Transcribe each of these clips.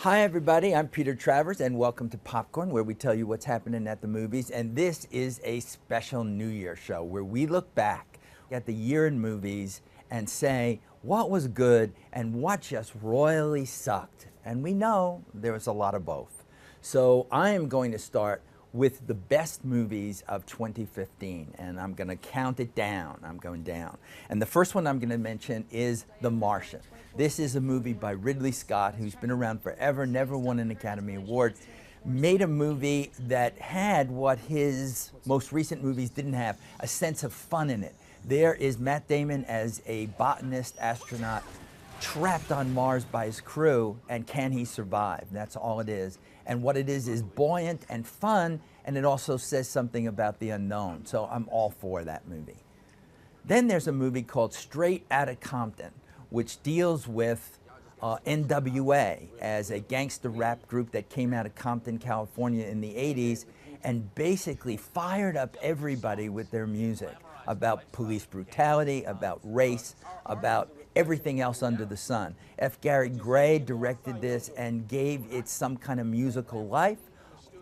Hi everybody, I'm Peter Travers and welcome to Popcorn, where we tell you what's happening at the movies. And this is a special New Year show where we look back at the year in movies and say what was good and what just royally sucked. And we know there was a lot of both. So I am going to start with the best movies of 2015, and I'm going to count it down. I'm going down. And the first one I'm going to mention is The Martian. This is a movie by Ridley Scott, who's been around forever, never won an Academy Award, made a movie that had what his most recent movies didn't have, a sense of fun in it. There is Matt Damon as a botanist astronaut trapped on Mars by his crew, and can he survive? That's all it is. And what it is buoyant and fun, and it also says something about the unknown. So I'm all for that movie. Then there's a movie called Straight Outta Compton, which deals with NWA as a gangster rap group that came out of Compton, California in the 80s and basically fired up everybody with their music about police brutality, about race, about everything else under the sun. F. Gary Gray directed this and gave it some kind of musical life.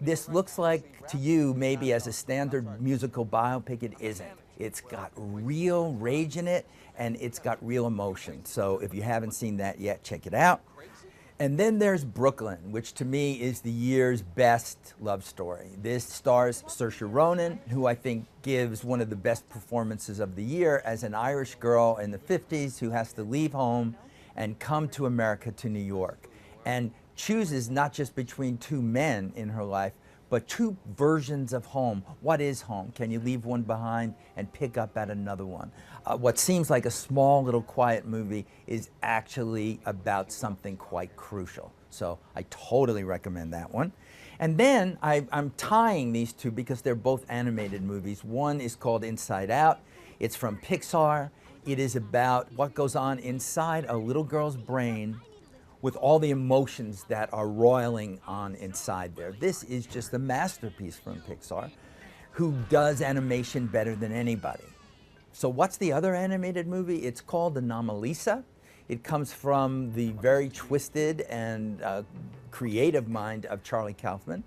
This looks like to you maybe as a standard musical biopic. It isn't. It's got real rage in it and it's got real emotion. So if you haven't seen that yet, check it out. And then there's Brooklyn, which to me is the year's best love story. This stars Saoirse Ronan, who I think gives one of the best performances of the year as an Irish girl in the 50s who has to leave home and come to America, to New York, and chooses not just between two men in her life, but two versions of home. What is home? Can you leave one behind and pick up at another one? What seems like a small little quiet movie is actually about something quite crucial. So I totally recommend that one. And then I'm tying these two because they're both animated movies. One is called Inside Out. It's from Pixar. It is about what goes on inside a little girl's brain with all the emotions that are roiling on inside there. This is just a masterpiece from Pixar, who does animation better than anybody. So what's the other animated movie? It's called Anomalisa. It comes from the very twisted and creative mind of Charlie Kaufman.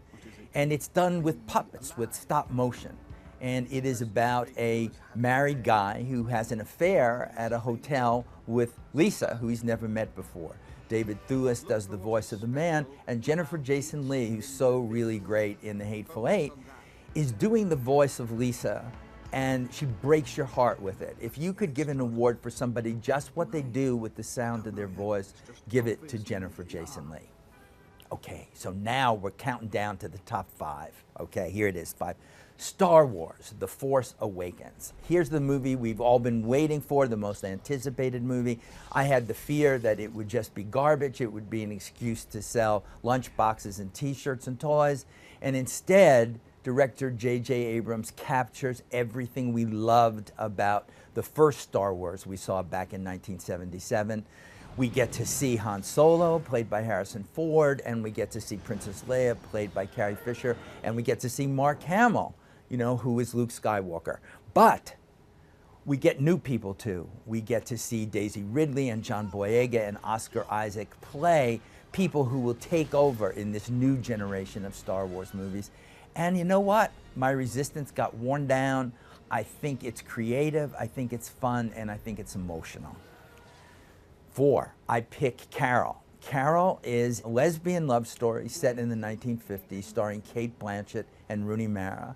And it's done with puppets, with stop motion. And it is about a married guy who has an affair at a hotel with Lisa, who he's never met before. David Thewlis does the voice of the man, and Jennifer Jason Leigh, who's so really great in The Hateful Eight, is doing the voice of Lisa, and she breaks your heart with it. If you could give an award for somebody just what they do with the sound of their voice, give it to Jennifer Jason Leigh. Okay, so now we're counting down to the top 5. Okay, here it is, 5. Star Wars, The Force Awakens. Here's the movie we've all been waiting for, the most anticipated movie. I had the fear that it would just be garbage. It would be an excuse to sell lunch boxes and t-shirts and toys. And instead, director J.J. Abrams captures everything we loved about the first Star Wars we saw back in 1977. We get to see Han Solo, played by Harrison Ford, and we get to see Princess Leia, played by Carrie Fisher, and we get to see Mark Hamill, you know, who is Luke Skywalker. But we get new people too. We get to see Daisy Ridley and John Boyega and Oscar Isaac play people who will take over in this new generation of Star Wars movies. And you know what? My resistance got worn down. I think it's creative, I think it's fun, and I think it's emotional. 4, I pick Carol. Carol is a lesbian love story set in the 1950s starring Cate Blanchett and Rooney Mara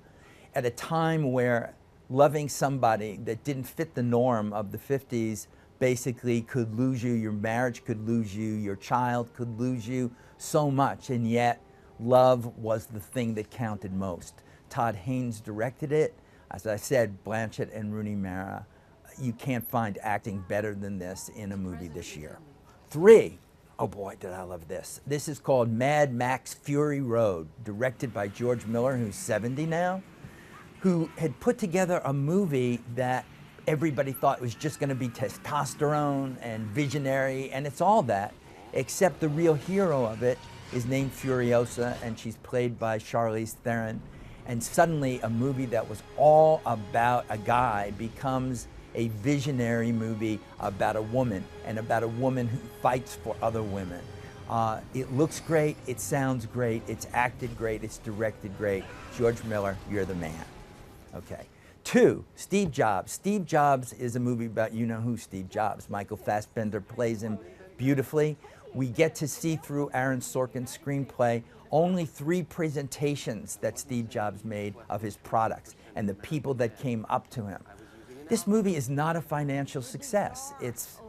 at a time where loving somebody that didn't fit the norm of the 50s basically could lose you, your marriage could lose you, your child could lose you, so much, and yet love was the thing that counted most. Todd Haynes directed it. As I said, Blanchett and Rooney Mara. You can't find acting better than this in a movie this year. 3, oh boy, did I love this. This is called Mad Max Fury Road, directed by George Miller, who's 70 now, who had put together a movie that everybody thought was just going to be testosterone and visionary, and it's all that, except the real hero of it is named Furiosa, and she's played by Charlize Theron. And suddenly a movie that was all about a guy becomes a visionary movie about a woman, and about a woman who fights for other women. It looks great, it sounds great, it's acted great, it's directed great. George Miller, you're the man. Okay. 2, Steve Jobs. Steve Jobs is a movie about you-know-who Steve Jobs. Michael Fassbender plays him beautifully. We get to see through Aaron Sorkin's screenplay only 3 presentations that Steve Jobs made of his products and the people that came up to him. This movie is not a financial success.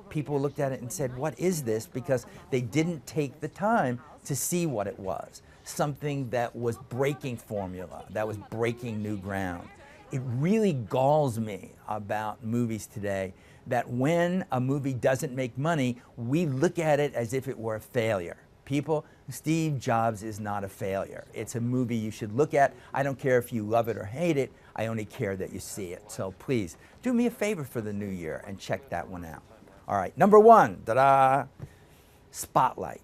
People looked at it and said, what is this? Because they didn't take the time to see what it was. Something that was breaking formula, that was breaking new ground. It really galls me about movies today that when a movie doesn't make money, we look at it as if it were a failure. People, Steve Jobs is not a failure. It's a movie you should look at. I don't care if you love it or hate it. I only care that you see it. So please, do me a favor for the new year and check that one out. All right, number 1, ta-da, Spotlight.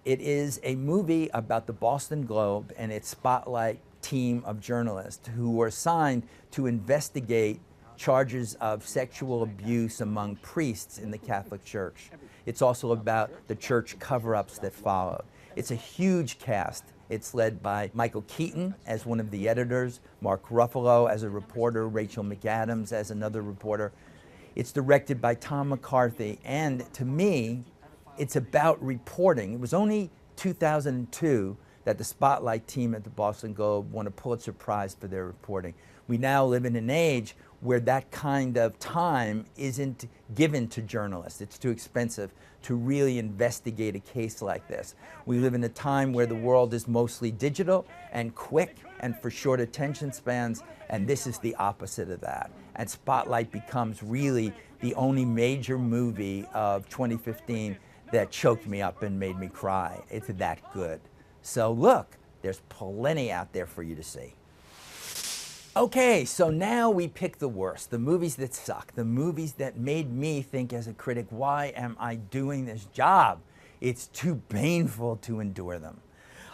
It is a movie about the Boston Globe and its Spotlight team of journalists who were assigned to investigate charges of sexual abuse among priests in the Catholic Church. It's also about the church cover-ups that followed. It's a huge cast. It's led by Michael Keaton as one of the editors, Mark Ruffalo as a reporter, Rachel McAdams as another reporter. It's directed by Tom McCarthy, and to me, it's about reporting. It was only 2002 that the Spotlight team at the Boston Globe won a Pulitzer Prize for their reporting. We now live in an age where that kind of time isn't given to journalists. It's too expensive to really investigate a case like this. We live in a time where the world is mostly digital and quick and for short attention spans, and this is the opposite of that. And Spotlight becomes really the only major movie of 2015 that choked me up and made me cry. It's that good. So look, there's plenty out there for you to see. Okay, so now we pick the worst, the movies that suck, the movies that made me think as a critic, why am I doing this job? It's too painful to endure them.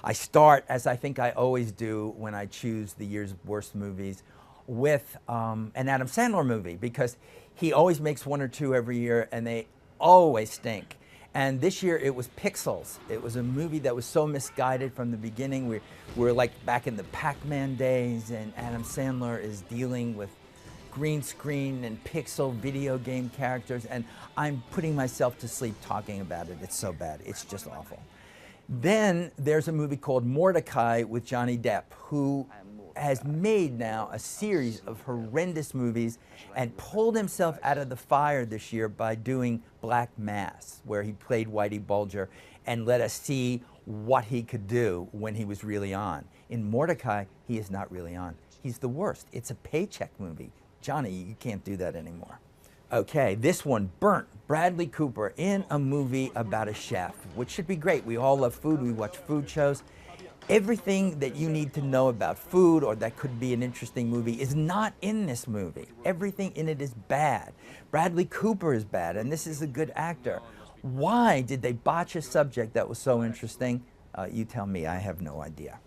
I start, as I think I always do when I choose the year's worst movies, with an Adam Sandler movie, because he always makes 1 or 2 every year and they always stink. And this year it was Pixels. It was a movie that was so misguided from the beginning. We're like back in the Pac-Man days, and Adam Sandler is dealing with green screen and pixel video game characters, and I'm putting myself to sleep talking about it. It's so bad. It's just awful. Then there's a movie called Mordecai with Johnny Depp, who has made now a series of horrendous movies and pulled himself out of the fire this year by doing Black Mass, where he played Whitey Bulger and let us see what he could do when he was really on. In Mordecai, he is not really on. He's the worst. It's a paycheck movie. Johnny, you can't do that anymore. Okay, this one, Burnt, Bradley Cooper in a movie about a chef, which should be great. We all love food. We watch food shows. Everything that you need to know about food or that could be an interesting movie is not in this movie. Everything in it is bad. Bradley Cooper is bad, and this is a good actor. Why did they botch a subject that was so interesting? You tell me, I have no idea.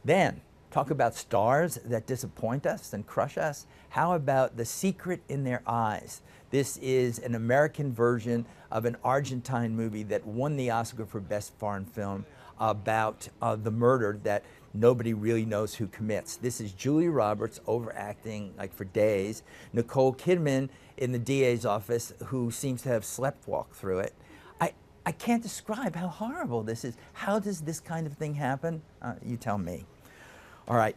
Then, talk about stars that disappoint us and crush us. How about The Secret in Their Eyes? This is an American version of an Argentine movie that won the Oscar for Best Foreign Film about the murder that nobody really knows who commits. This is Julia Roberts overacting like for days, Nicole Kidman in the DA's office, who seems to have sleptwalked through it. I can't describe how horrible this is. How does this kind of thing happen? You tell me. All right.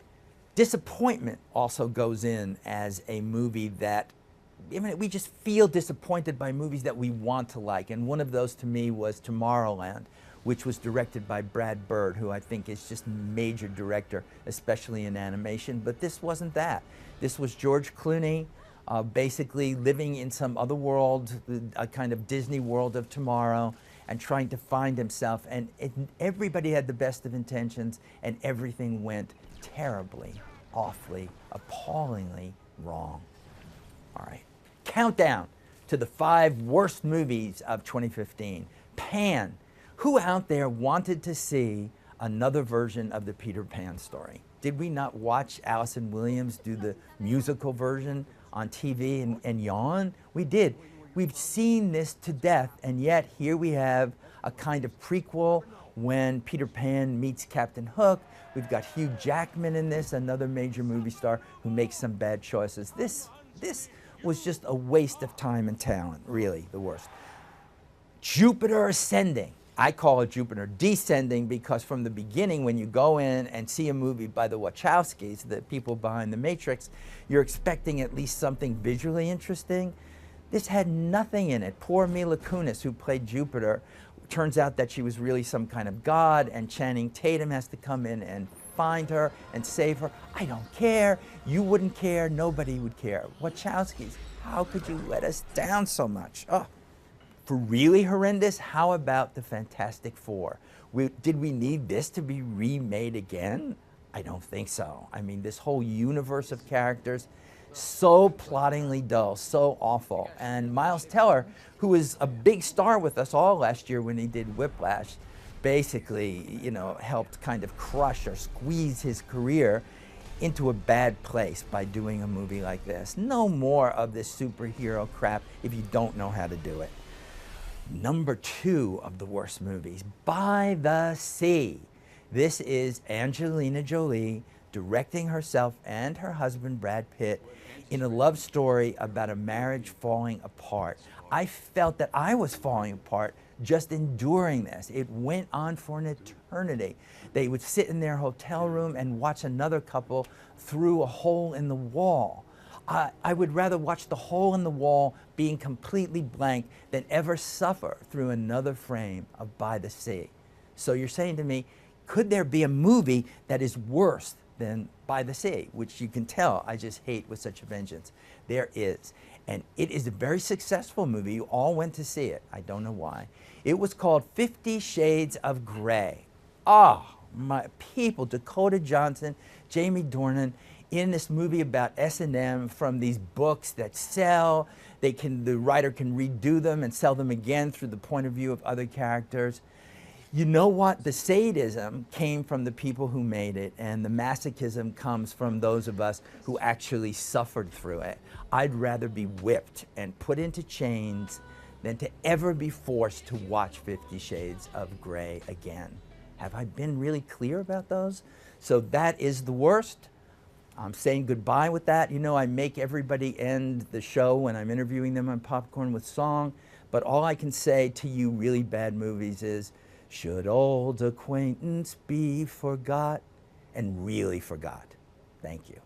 Disappointment also goes in as a movie that, I mean, we just feel disappointed by movies that we want to like. And one of those to me was Tomorrowland, which was directed by Brad Bird, who I think is just a major director, especially in animation. But this wasn't that. This was George Clooney basically living in some other world, a kind of Disney world of tomorrow, and trying to find himself. And everybody had the best of intentions, and everything went terribly, awfully, appallingly wrong. All right. Countdown to the 5 worst movies of 2015. Pan. Who out there wanted to see another version of the Peter Pan story? Did we not watch Allison Williams do the musical version on TV and yawn? We did. We've seen this to death, and yet here we have a kind of prequel when Peter Pan meets Captain Hook. We've got Hugh Jackman in this, another major movie star who makes some bad choices. This was just a waste of time and talent, really, the worst. Jupiter Ascending. I call it Jupiter Descending because from the beginning, when you go in and see a movie by the Wachowskis, the people behind The Matrix, you're expecting at least something visually interesting. This had nothing in it. Poor Mila Kunis, who played Jupiter, turns out that she was really some kind of god, and Channing Tatum has to come in and find her and save her. I don't care. You wouldn't care. Nobody would care. Wachowskis, how could you let us down so much? Oh. For really horrendous, how about the Fantastic Four? Did we need this to be remade again? I don't think so. I mean, this whole universe of characters, so plottingly dull, so awful. And Miles Teller, who was a big star with us all last year when he did Whiplash, basically, you know, helped kind of crush or squeeze his career into a bad place by doing a movie like this. No more of this superhero crap if you don't know how to do it. Number 2 of the worst movies, By the Sea. This is Angelina Jolie directing herself and her husband Brad Pitt in a love story about a marriage falling apart. I felt that I was falling apart just enduring this. It went on for an eternity. They would sit in their hotel room and watch another couple through a hole in the wall. I would rather watch the hole in the wall being completely blank than ever suffer through another frame of By the Sea. So you're saying to me, could there be a movie that is worse than By the Sea, which you can tell I just hate with such a vengeance? There is. And it is a very successful movie. You all went to see it. I don't know why. It was called 50 Shades of Grey. Oh, my people, Dakota Johnson, Jamie Dornan, in this movie about S&M from these books that sell. The writer can redo them and sell them again through the point of view of other characters. You know what? The sadism came from the people who made it, and the masochism comes from those of us who actually suffered through it. I'd rather be whipped and put into chains than to ever be forced to watch 50 Shades of Grey again. Have I been really clear about those? So that is the worst. I'm saying goodbye with that. You know, I make everybody end the show when I'm interviewing them on Popcorn with song, but all I can say to you really bad movies is, should old acquaintance be forgot? And really forgot. Thank you.